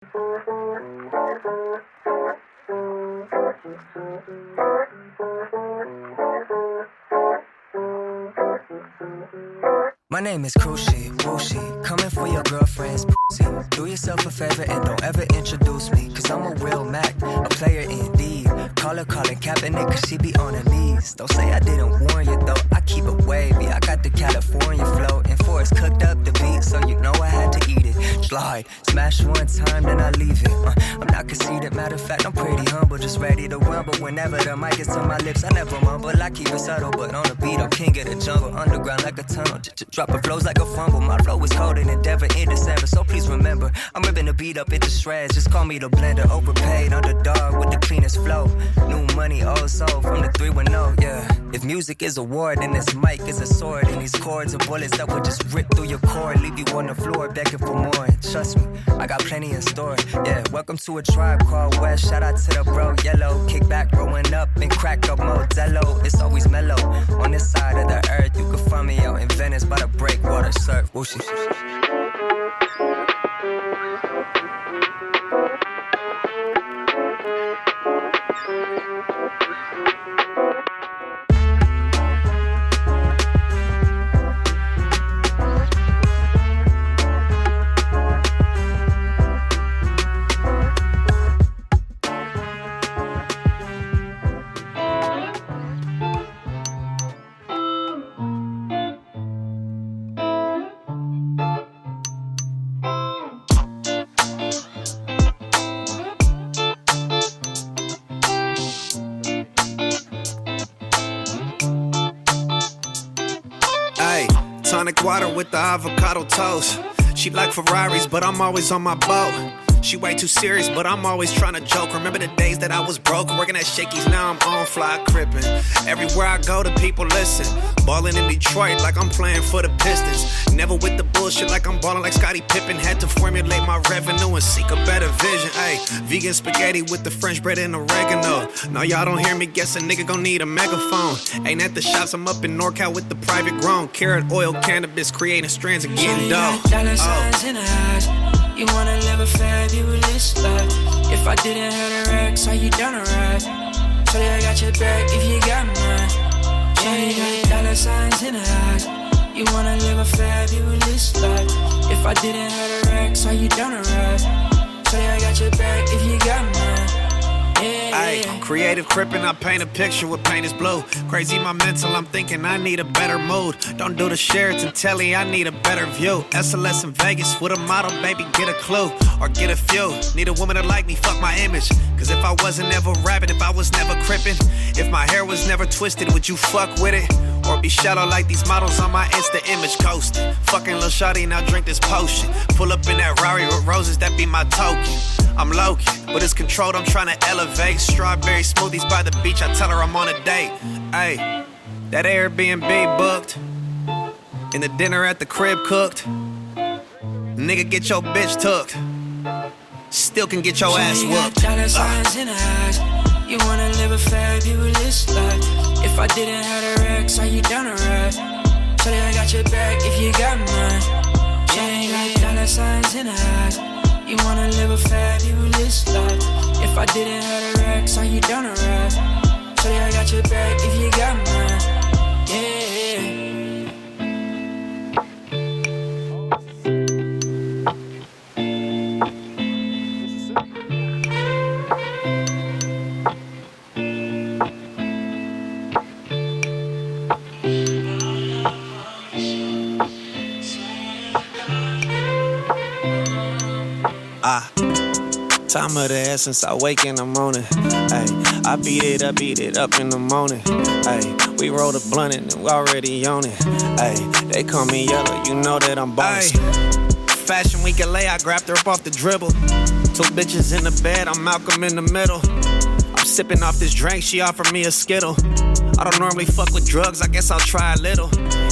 My name is Cruci, Wooshi, coming for your girlfriend's pussy. Do yourself a favor and don't ever introduce me, cause I'm a real Mac, a player indeed. Call her Kaepernick, cause she be on her knees. Don't say I didn't warn you though, I keep it wavy. I got the California flow, and Forrest cooked up the beat, so you know I had to eat it. Slide, smash one time, then I leave it. I'm not conceited, matter of fact, I'm pretty humble, just ready to rumble. Whenever the mic gets on my lips, I never mumble, I keep it subtle, but on the beat, I'm king of the jungle. Underground like a tunnel, dropping flows like a fumble. My flow is colder than Denver in December, so please remember, I'm ripping the beat up into shreds. Just call me the blender, overpaid underdog with the cleanest flow. New money, old soul from the 310, yeah. If music is a war, then this mic is a sword, and these chords are bullets that would just rip through your core, leave you on the floor begging for more. And trust me, I got plenty in store. Yeah, welcome to a tribe called West. Shout out to the bro Yellow. Kick back, growing up and crack up Modelo. It's always mellow on this side of the earth. You can find me out in Venice by the breakwater surf. Whooshy. Tonic water with the avocado toast. She like Ferraris, but I'm always on my boat. She way too serious, but I'm always trying to joke. Remember the days that I was broke, working at Shakey's, now I'm on fly crippin'. Everywhere I go, the people listen. Ballin' in Detroit like I'm playing for the Pistons. Never with the bullshit like I'm ballin' like Scottie Pippen. Had to formulate my revenue and seek a better vision. Ayy, vegan spaghetti with the French bread and oregano. No, y'all don't hear me, guess a nigga gon' need a megaphone. Ain't at the shops, I'm up in NorCal with the private grown. Carrot oil, cannabis, creating strands and getting dough. You wanna live a fabulous life. If I didn't have the racks, are you down to ride? Shorty, I got your back if you got mine. Shorty, got dollar signs in her eyes. You wanna live a fabulous life. If I didn't have the racks, are you down to ride? Shorty, I got your back if you got mine. Ay, creative crippin', I paint a picture with paint is blue. Crazy my mental, I'm thinking I need a better mood. Don't do the Sheraton telly, I need a better view. SLS in Vegas with a model, baby, get a clue. Or get a few, need a woman to like me, fuck my image. Cause if I wasn't ever rapping, if I was never crippin', if my hair was never twisted, would you fuck with it? Or be shallow like these models on my Insta image coasting. Fucking Lil Shawty, now drink this potion. Pull up in that Rari with roses, that be my token. I'm low-key, but it's controlled, I'm tryna elevate. Strawberry smoothies by the beach, I tell her I'm on a date. Ayy, that Airbnb booked, and the dinner at the crib cooked. Nigga, get your bitch took. Still can get your ass whooped. Dollar signs in her eyes. You wanna live a fabulous life. If I didn't have the racks, are you down to ride? Shorty, I got your back if you got mine. Shorty, got dollar signs in her eyes. You wanna live a fabulous life. If I didn't have the racks, are you down to ride? Shorty, I got your back if you got mine. Yeah. Time of the essence, I wake in the morning. Ay, I beat it up in the morning. Ay, we roll the blunt and we already on it. Ay, they call me yellow, you know that I'm boss. Fashion week LA, I grabbed her up off the dribble. Two bitches in the bed, I'm Malcolm in the middle. I'm sipping off this drink, she offered me a Skittle. I don't normally fuck with drugs, I guess I'll try a little.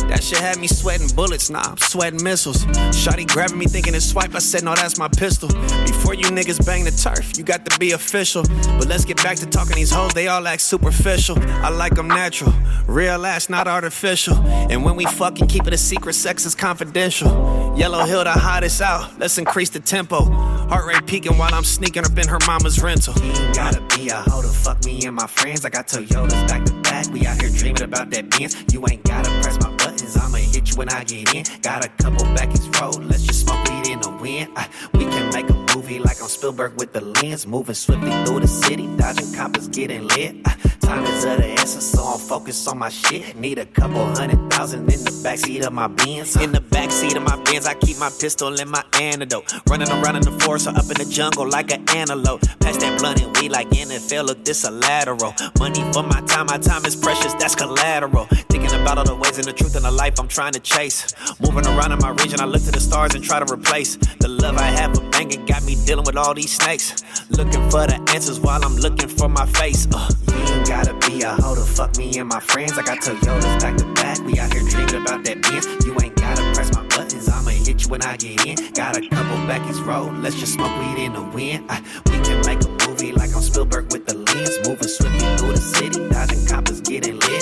That shit had me sweating bullets, nah, I'm sweating missiles. Shawty grabbing me thinking it's swipe, I said no, that's my pistol. Before you niggas bang the turf, you got to be official. But let's get back to talking these hoes, they all act superficial. I like them natural, real ass, not artificial. And when we fucking keep it a secret, sex is confidential. Yellow Hill, the hottest out, let's increase the tempo. Heart rate peaking while I'm sneaking up in her mama's rental. You ain't gotta be a hoe to fuck me and my friends. I got Toyotas back to back. We out here dreaming about that Benz. You ain't gotta press my buttons. I'ma hit you when I get in. Got a couple back his road. Let's just smoke weed in the wind. We can make a movie like on Spielberg with the lens. Moving swiftly through the city, dodging coppers, getting lit. Time is of the essence, so I'm focused on my shit. Need a couple 100,000 in the backseat of my Benz. In the backseat of my Benz, I keep my pistol and my antidote. Running around in the forest or up in the jungle like an antelope. Pass that blunt and weed like NFL, look, this a lateral. Money for my time is precious, that's collateral. Thinking about all the ways and the truth in the life I'm trying to chase. Moving around in my region, I look to the stars and try to replace the love I have for banging. Got me dealing with all these snakes. Looking for the answers while I'm looking for my face. You ain't gotta be a hoe to fuck me and my friends. I got Toyotas back to back. We out here dreaming about that Benz. You ain't gotta press my buttons. I'ma hit you when I get in. Got a couple back his road. Let's just smoke weed in the wind. We can make a movie like on Spielberg with the lens. Moving swiftly through the city, dodging coppers, getting lit.